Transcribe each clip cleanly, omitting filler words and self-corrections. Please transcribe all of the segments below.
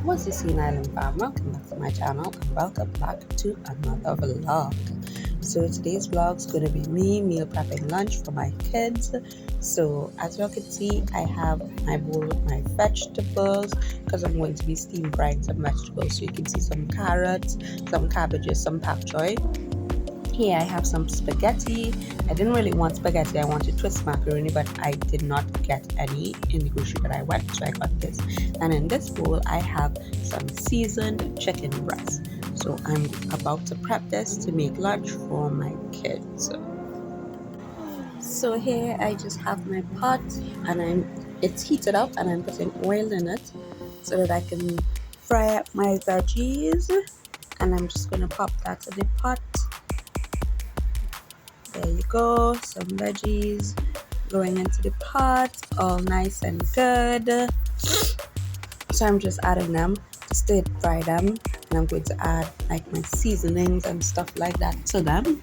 What's the scene, Island fam? Welcome back to my channel and welcome back to another vlog. So today's vlog is going to be me meal prepping lunch for my kids. So as you all can see, I have my bowl with my vegetables because I'm going to be steam frying some vegetables. So you can see some carrots, some cabbages, some pak choy. Here I have some spaghetti. I didn't really want spaghetti, I wanted twist macaroni, but I did not get any in the grocery that I went, so I got this. And in this bowl I have some seasoned chicken breast. So I'm about to prep this to make lunch for my kids. So here I just have my pot and it's heated up and I'm putting oil in it so that I can fry up my veggies, and I'm just going to pop that in the pot. There you go, some veggies going into the pot, all nice and good. So I'm just adding them to stir fry them, and I'm going to add like my seasonings and stuff like that to them.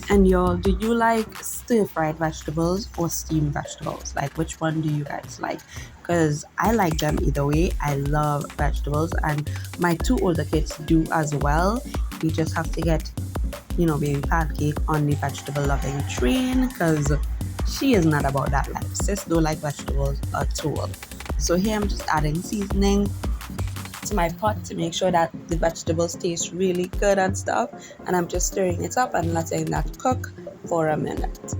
And y'all, do you like stir fried vegetables or steamed vegetables? Like, which one do you guys like? Because I like them either way. I love vegetables, and my two older kids do as well. We just have to get, you know, baby pancake on the vegetable loving train because she is not about that life. Sis don't like vegetables at all. So here I'm just adding seasoning to my pot to make sure that the vegetables taste really good and stuff, and I'm just stirring it up and letting that cook for a minute.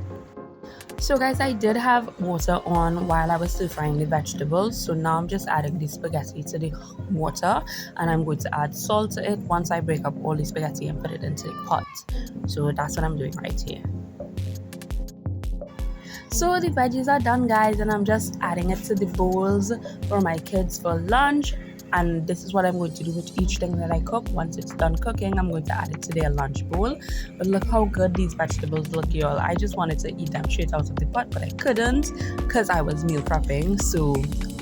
So guys, I did have water on while I was stir frying the vegetables, so now I'm just adding the spaghetti to the water, and I'm going to add salt to it once I break up all the spaghetti and put it into the pot. So that's what I'm doing right here. So the veggies are done, guys, and I'm just adding it to the bowls for my kids for lunch. And this is what I'm going to do with each thing that I cook. Once it's done cooking, I'm going to add it to their lunch bowl. But look how good these vegetables look, y'all. I just wanted to eat them straight out of the pot, but I couldn't because I was meal prepping, so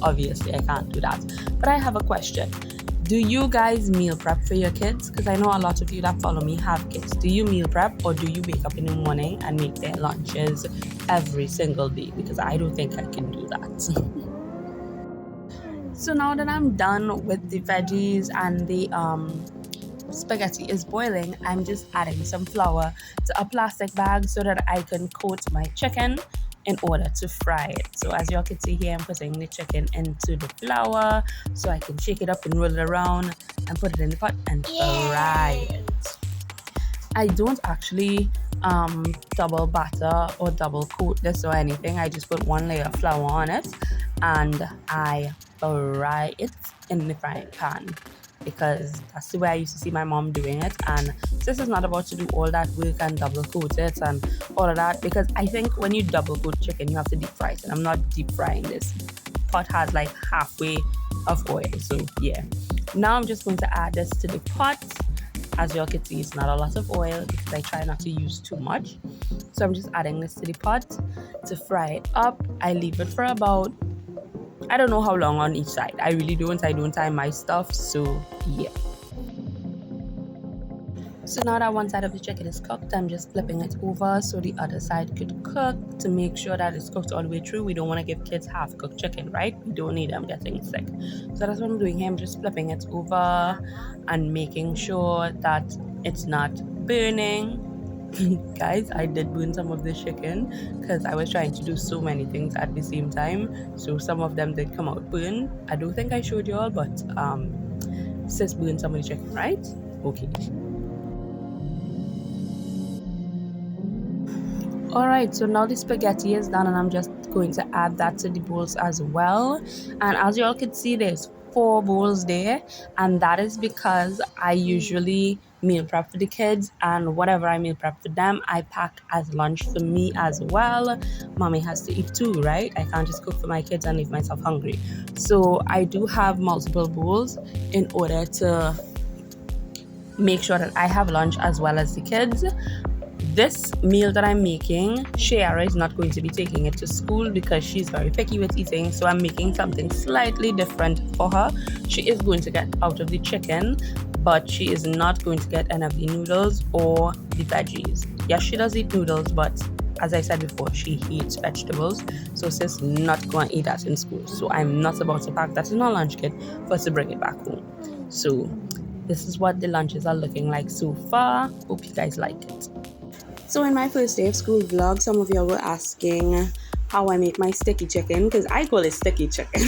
obviously I can't do that. But I have a question. Do you guys meal prep for your kids? Because I know a lot of you that follow me have kids. Do you meal prep, or do you wake up in the morning and make their lunches every single day? Because I don't think I can do that. So now that I'm done with the veggies and the spaghetti is boiling, I'm just adding some flour to a plastic bag so that I can coat my chicken in order to fry it. So as y'all can see here, I'm putting the chicken into the flour so I can shake it up and roll it around and put it in the pot and fry it. I don't actually double batter or double coat this or anything. I just put one layer of flour on it and I fry it in the frying pan, because that's the way I used to see my mom doing it. And this is not about to do all that work and double coat it and all of that, because I think when you double coat chicken you have to deep fry it, and I'm not deep frying this. Pot has like halfway of oil, so yeah. Now I'm just going to add this to the pot. As y'all can see, it's not a lot of oil because I try not to use too much. So I'm just adding this to the pot to fry it up. I leave it for about, I don't know how long on each side. I really don't. I don't time my stuff, so yeah. So now that one side of the chicken is cooked, I'm just flipping it over so the other side could cook, to make sure that it's cooked all the way through. We don't want to give kids half-cooked chicken, right? We don't need them getting sick. So that's what I'm doing here. I'm just flipping it over and making sure that it's not burning. Guys, I did burn some of the chicken because I was trying to do so many things at the same time. So some of them did come out burned. I don't think I showed you all, but sis burned some of the chicken, right? Okay. Alright, so now the spaghetti is done and I'm just going to add that to the bowls as well. And as you all can see, there's 4 bowls there, and that is because I usually meal prep for the kids, and whatever I meal prep for them I pack as lunch for me as well. Mommy has to eat too, right? I can't just cook for my kids and leave myself hungry. So I do have multiple bowls in order to make sure that I have lunch as well as the kids. This meal that I'm making, Shiara is not going to be taking it to school because she's very picky with eating, so I'm making something slightly different for her. She is going to get out of the chicken, but she is not going to get any of the noodles or the veggies. Yes, she does eat noodles, but as I said before, she hates vegetables, so sis not going to eat that in school. So I'm not about to pack that in her lunch kit for us to bring it back home. So this is what the lunches are looking like so far. Hope you guys like it. So in my first day of school vlog, some of you were asking how I make my sticky chicken, because I call it sticky chicken.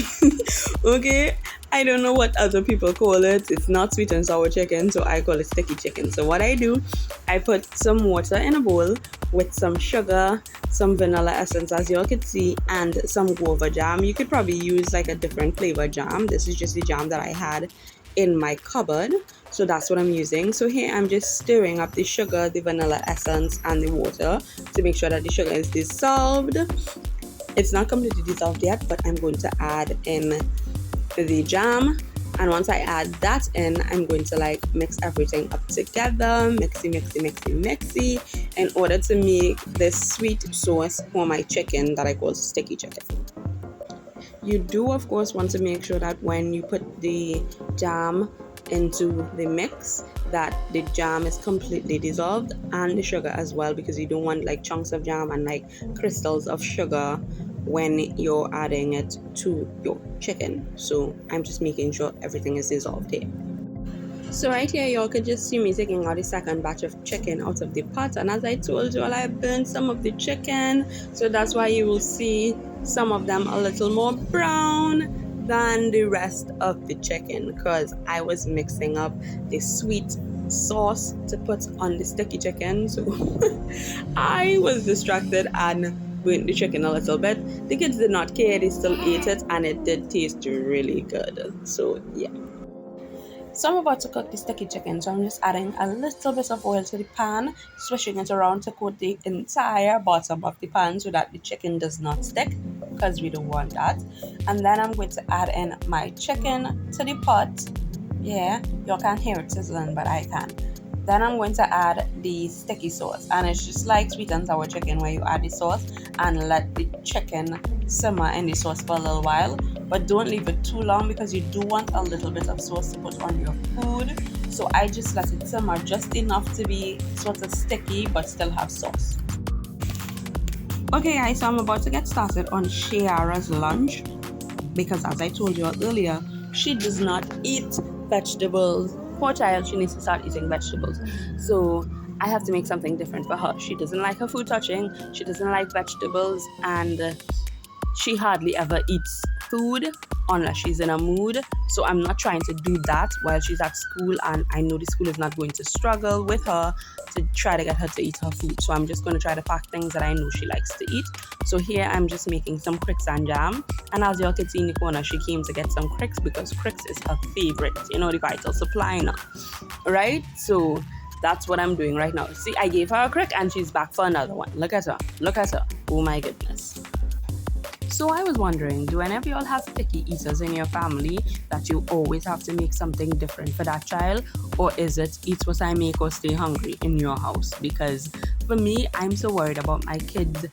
Okay, I don't know what other people call it. It's not sweet and sour chicken, so I call it sticky chicken. So what I do, I put some water in a bowl with some sugar, some vanilla essence, as you all could see, and some guava jam. You could probably use like a different flavor jam. This is just the jam that I had in my cupboard, so that's what I'm using. So here I'm just stirring up the sugar, the vanilla essence, and the water to make sure that the sugar is dissolved. It's not completely dissolved yet, but I'm going to add in the jam, and once I add that in, I'm going to like mix everything up together, mixy in order to make this sweet sauce for my chicken that I call sticky chicken. You do of course want to make sure that when you put the jam into the mix, that the jam is completely dissolved, and the sugar as well, because you don't want like chunks of jam and like crystals of sugar when you're adding it to your chicken. So I'm just making sure everything is dissolved here. So right here, y'all could just see me taking out the second batch of chicken out of the pot, and as I told you all, I burned some of the chicken, so that's why you will see some of them a little more brown than the rest of the chicken, because I was mixing up the sweet sauce to put on the sticky chicken. So I was distracted and burnt the chicken a little bit. The kids did not care, they still ate it, and it did taste really good. So yeah. So I'm about to cook the sticky chicken, so I'm just adding a little bit of oil to the pan, swishing it around to coat the entire bottom of the pan so that the chicken does not stick, because we don't want that. And then I'm going to add in my chicken to the pot. Yeah, you can't hear it sizzling, but I can. Then I'm going to add the sticky sauce, and it's just like sweet and sour chicken where you add the sauce and let the chicken simmer in the sauce for a little while, but don't leave it too long because you do want a little bit of sauce to put on your food. So I just let it simmer just enough to be sort of sticky but still have sauce. Okay guys, so I'm about to get started on Shiara's lunch, because as I told you earlier, she does not eat vegetables. Poor child, she needs to start eating vegetables. So I have to make something different for her. She doesn't like her food touching, she doesn't like vegetables, and she hardly ever eats food unless she's in a mood. So I'm not trying to do that while she's at school, and I know the school is not going to struggle with her to try to get her to eat her food. So I'm just going to try to pack things that I know she likes to eat. So here I'm just making some cricks and jam, and as y'all can see in the corner, she came to get some cricks because cricks is her favorite, you know, the vital supply now, right? So that's what I'm doing right now. See, I gave her a crick and she's back for another one. Look at her, oh my goodness. So I was wondering, do any of y'all have picky eaters in your family that you always have to make something different for that child? Or is it eat what I make or stay hungry in your house? Because for me, I'm so worried about my kids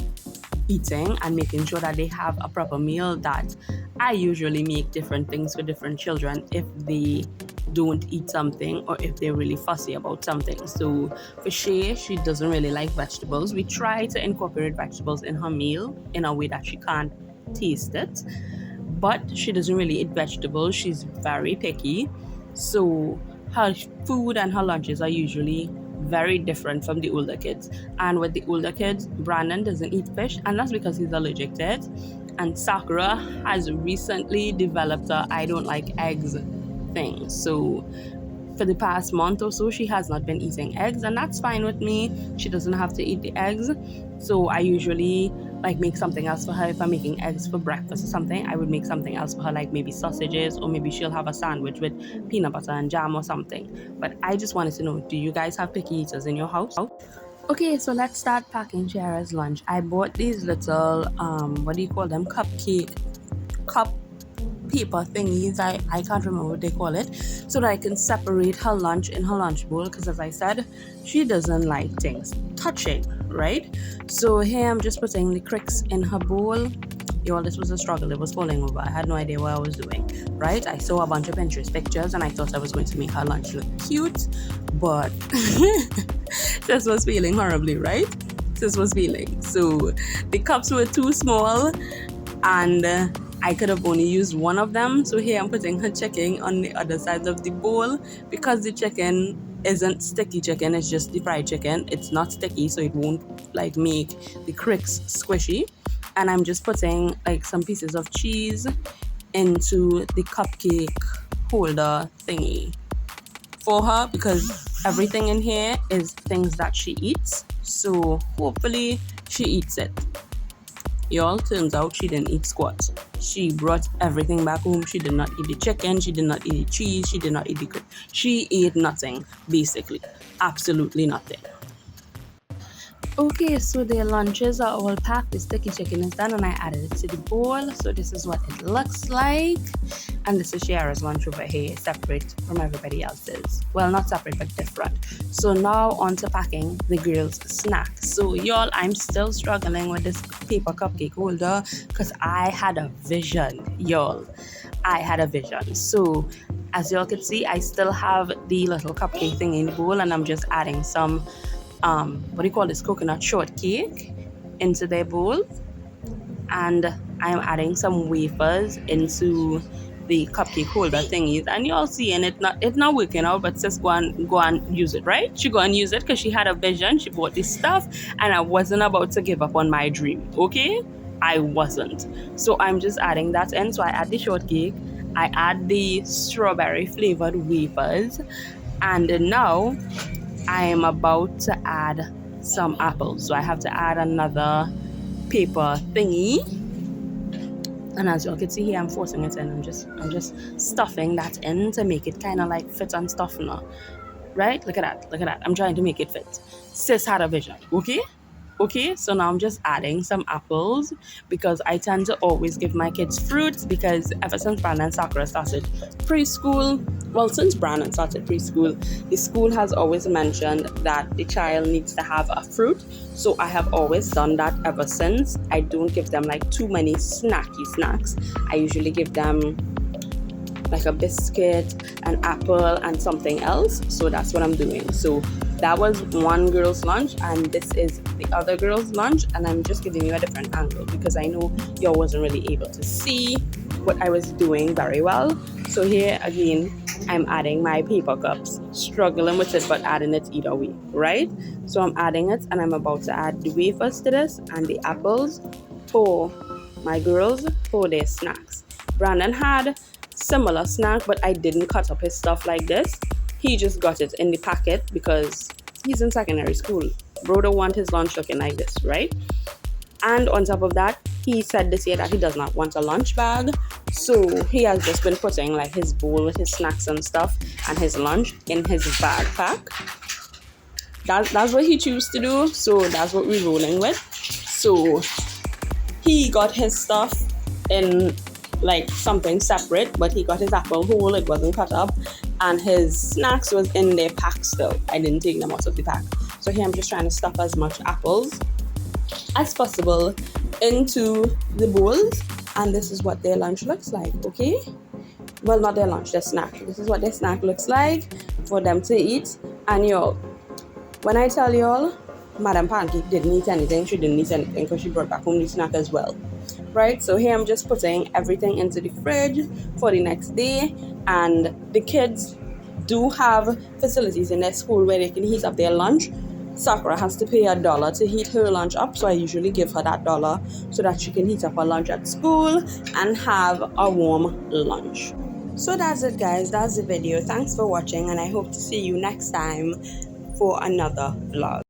eating and making sure that they have a proper meal that I usually make different things for different children if they don't eat something or if they're really fussy about something. So for Shay, she doesn't really like vegetables. We try to incorporate vegetables in her meal in a way that she can't taste it, but she doesn't really eat vegetables. She's very picky, so her food and her lunches are usually very different from the older kids. And with the older kids, Brandon doesn't eat fish, and that's because he's allergic to it, and Sakura has recently developed a I don't like eggs thing. So for the past month or so, she has not been eating eggs, and that's fine with me. She doesn't have to eat the eggs. So I usually like make something else for her. If I'm making eggs for breakfast or something, I would make something else for her, like maybe sausages, or maybe she'll have a sandwich with peanut butter and jam or something. But I just wanted to know, do you guys have picky eaters in your house? Okay, so let's start packing Shiara's lunch. I bought these little what do you call them, cup paper thingies, I can't remember what they call it, so that I can separate her lunch in her lunch bowl, because as I said, she doesn't like things touching, right? So here I'm just putting the cricks in her bowl. Y'all, this was a struggle. It was falling over. I had no idea what I was doing, right? I saw a bunch of Pinterest pictures and I thought I was going to make her lunch look cute, but this was failing horribly, right? Sis was feeling. So the cups were too small, and I could have only used one of them. So here I'm putting her chicken on the other side of the bowl, because the chicken isn't sticky chicken, it's just the fried chicken. It's not sticky, so it won't like make the cricks squishy. And I'm just putting like some pieces of cheese into the cupcake holder thingy for her, because everything in here is things that she eats, so hopefully she eats it. Y'all, turns out she didn't eat squat. She brought everything back home. She did not eat the chicken, she did not eat the cheese, she did not eat the she ate nothing, basically. Absolutely nothing. Okay, so their lunches are all packed. The sticky chicken is done, and I added it to the bowl. So this is what it looks like. And this is Shiara's lunch over here, separate from everybody else's. Well, not separate, but different. So now on to packing the girls' snacks. So y'all, I'm still struggling with this paper cupcake holder, because I had a vision, y'all. I had a vision. So as y'all can see, I still have the little cupcake thing in the bowl, and I'm just adding some what do you call this, coconut shortcake into their bowl, and I'm adding some wafers into the cupcake holder thingies, and y'all seeing it's not working out, but sis go and use it, right? She go and use it because she had a vision. She bought this stuff, and I wasn't about to give up on my dream. Okay, I wasn't. So I'm just adding that in. So I add the shortcake, I add the strawberry flavored wafers, and now I am about to add some apples. So I have to add another paper thingy. And as you can see here, I'm forcing it in. I'm just stuffing that in to make it kind of like fit and stuff now. Right? Look at that. I'm trying to make it fit. Sis had a vision. Okay, so now I'm just adding some apples, because I tend to always give my kids fruits, because ever since Brandon Sakura started preschool, well, since Brandon started preschool, the school has always mentioned that the child needs to have a fruit. So I have always done that ever since. I don't give them like too many snacky snacks. I usually give them like a biscuit, an apple, and something else. So that's what I'm doing. So that was one girl's lunch, and this is the other girl's lunch, and I'm just giving you a different angle because I know y'all wasn't really able to see what I was doing very well. So here again, I'm adding my paper cups, struggling with it, but adding it either way, right? So I'm adding it, and I'm about to add the wafers to this and the apples for my girls for their snacks. Brandon had similar snack, but I didn't cut up his stuff like this. He just got it in the packet because he's in secondary school. Bro don't want his lunch looking like this, right? And on top of that, he said this year that he does not want a lunch bag. So he has just been putting like his bowl with his snacks and stuff and his lunch in his backpack. That's what he chose to do. So that's what we're rolling with. So he got his stuff in like something separate, but he got his apple whole, it wasn't cut up, and his snacks was in their pack still. I didn't take them out of the pack. So here I'm just trying to stuff as much apples as possible into the bowls, and this is what their lunch looks like. Okay, well, not their lunch, their snack. This is what their snack looks like for them to eat. And y'all, when I tell y'all, Madam Pancake didn't eat anything, she didn't eat anything because she brought back home the snack as well. Right, so here I'm just putting everything into the fridge for the next day, and the kids do have facilities in their school where they can heat up their lunch. Sakura has to pay $1 to heat her lunch up, so I usually give her that $1 so that she can heat up her lunch at school and have a warm lunch. So that's it, guys. That's the video. Thanks for watching, and I hope to see you next time for another vlog.